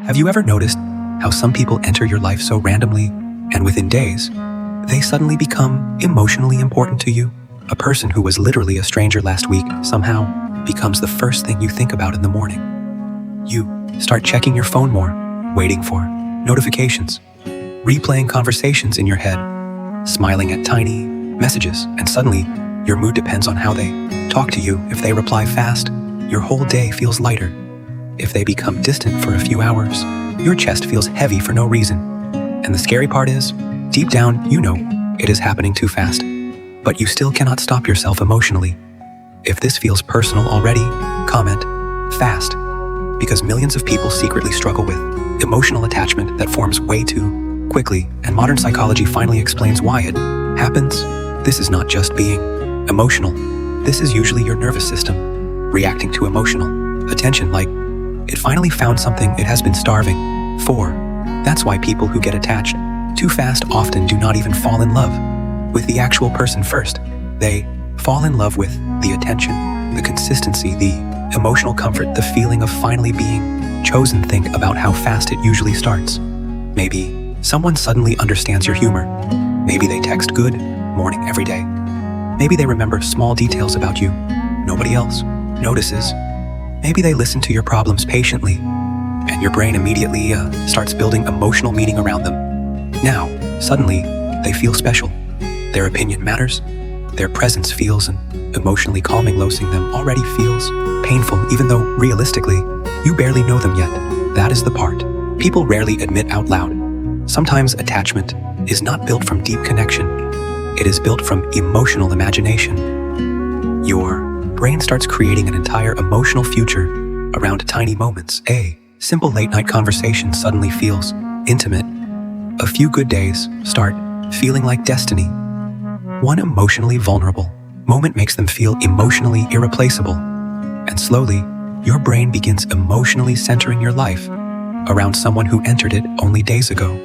Have you ever noticed how some people enter your life so randomly, and within days, they suddenly become emotionally important to you? A person who was literally a stranger last week somehow becomes the first thing you think about in the morning. You start checking your phone more, waiting for notifications, replaying conversations in your head, smiling at tiny messages, and suddenly your mood depends on how they talk to you. If they reply fast, your whole day feels lighter. If they become distant for a few hours, your chest feels heavy for no reason. And the scary part is, deep down, you know it is happening too fast, but you still cannot stop yourself emotionally. If this feels personal already, comment fast, because millions of people secretly struggle with emotional attachment that forms way too quickly, and modern psychology finally explains why it happens. This is not just being emotional. This is usually your nervous system reacting to emotional attention like it finally found something it has been starving for. That's why people who get attached too fast often do not even fall in love with the actual person first. They fall in love with the attention, the consistency, the emotional comfort, the feeling of finally being chosen. Think about how fast it usually starts. Maybe someone suddenly understands your humor. Maybe they text good morning every day. Maybe they remember small details about you nobody else notices. Maybe they listen to your problems patiently, and your brain immediately starts building emotional meaning around them. Now, suddenly, they feel special. Their opinion matters. Their presence feels emotionally calming. Losing them already feels painful, even though realistically, you barely know them yet. That is the part people rarely admit out loud. Sometimes attachment is not built from deep connection. It is built from emotional imagination. Your brain starts creating an entire emotional future around tiny moments. A simple late-night conversation suddenly feels intimate. A few good days start feeling like destiny. One emotionally vulnerable moment makes them feel emotionally irreplaceable. And slowly, your brain begins emotionally centering your life around someone who entered it only days ago.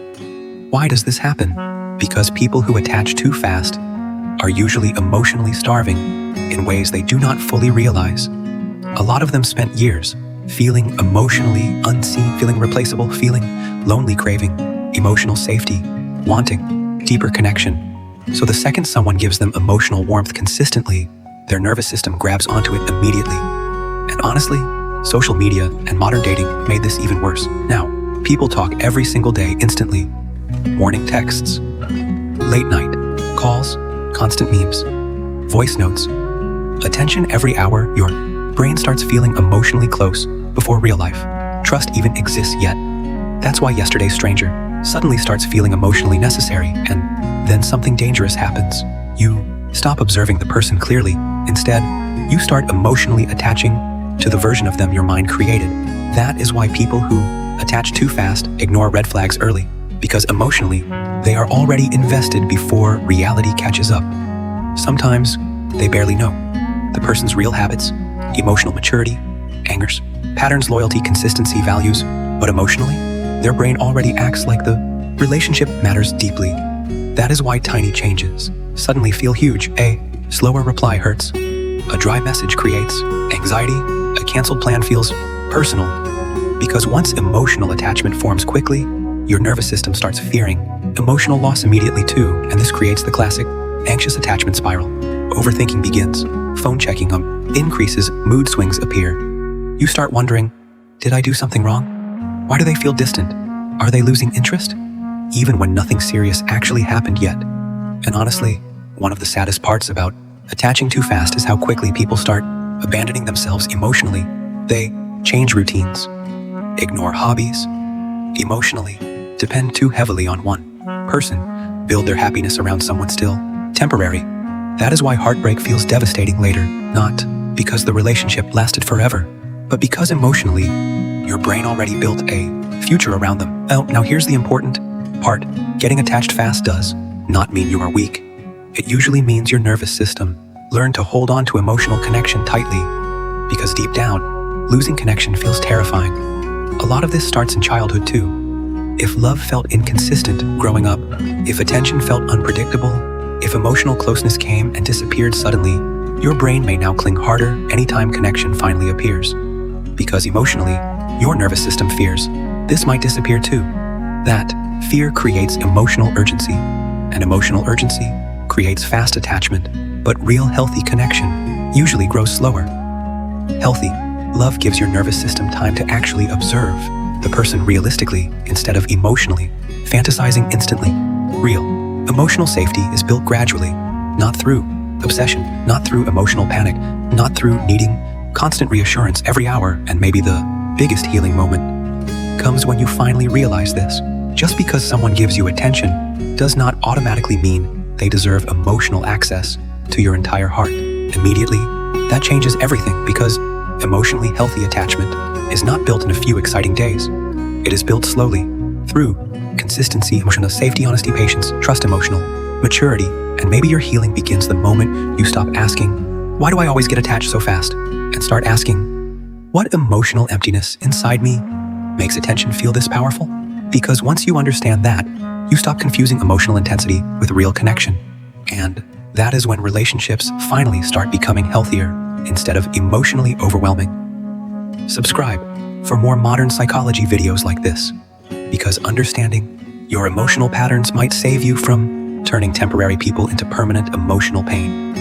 Why does this happen? Because people who attach too fast are usually emotionally starving in ways they do not fully realize. A lot of them spent years feeling emotionally unseen, feeling replaceable, feeling lonely, craving emotional safety, wanting deeper connection. So the second someone gives them emotional warmth consistently, their nervous system grabs onto it immediately. And honestly, social media and modern dating made this even worse. Now, people talk every single day instantly. Morning texts, late night calls, constant memes, voice notes, attention every hour. Your brain starts feeling emotionally close before real life trust even exists yet. That's why yesterday's stranger suddenly starts feeling emotionally necessary, and then something dangerous happens. You stop observing the person clearly. Instead, you start emotionally attaching to the version of them your mind created. That is why people who attach too fast ignore red flags early, because emotionally, they are already invested before reality catches up. Sometimes, they barely know the person's real habits, emotional maturity, angers, patterns, loyalty, consistency, values, but emotionally, their brain already acts like the relationship matters deeply. That is why tiny changes suddenly feel huge. A slower reply hurts. A dry message creates anxiety. A canceled plan feels personal. Because once emotional attachment forms quickly, your nervous system starts fearing emotional loss immediately too, and this creates the classic anxious attachment spiral. Overthinking begins. Phone checking increases. Mood swings appear. You start wondering, did I do something wrong? Why do they feel distant? Are they losing interest? Even when nothing serious actually happened yet. And honestly, one of the saddest parts about attaching too fast is how quickly people start abandoning themselves emotionally. They change routines, ignore hobbies, emotionally depend too heavily on one person, build their happiness around someone still temporary. That is why heartbreak feels devastating later, not because the relationship lasted forever, but because emotionally, your brain already built a future around them. Now here's the important part. Getting attached fast does not mean you are weak. It usually means your nervous system learned to hold on to emotional connection tightly, because deep down, losing connection feels terrifying. A lot of this starts in childhood too. If love felt inconsistent growing up, if attention felt unpredictable, if emotional closeness came and disappeared suddenly, your brain may now cling harder anytime connection finally appears. Because emotionally, your nervous system fears this might disappear too. That fear creates emotional urgency, and emotional urgency creates fast attachment, but real healthy connection usually grows slower. Healthy love gives your nervous system time to actually observe the person realistically instead of emotionally, fantasizing instantly. Real emotional safety is built gradually, not through obsession, not through emotional panic, not through needing constant reassurance every hour. And maybe the biggest healing moment comes when you finally realize this. Just because someone gives you attention does not automatically mean they deserve emotional access to your entire heart. Immediately, that changes everything, because emotionally healthy attachment is not built in a few exciting days. It is built slowly, through consistency, emotional safety, honesty, patience, trust, emotional maturity, and maybe your healing begins the moment you stop asking, "Why do I always get attached so fast?" and start asking, "What emotional emptiness inside me makes attention feel this powerful?" Because once you understand that, you stop confusing emotional intensity with real connection. And that is when relationships finally start becoming healthier instead of emotionally overwhelming. Subscribe for more modern psychology videos like this, because understanding your emotional patterns might save you from turning temporary people into permanent emotional pain.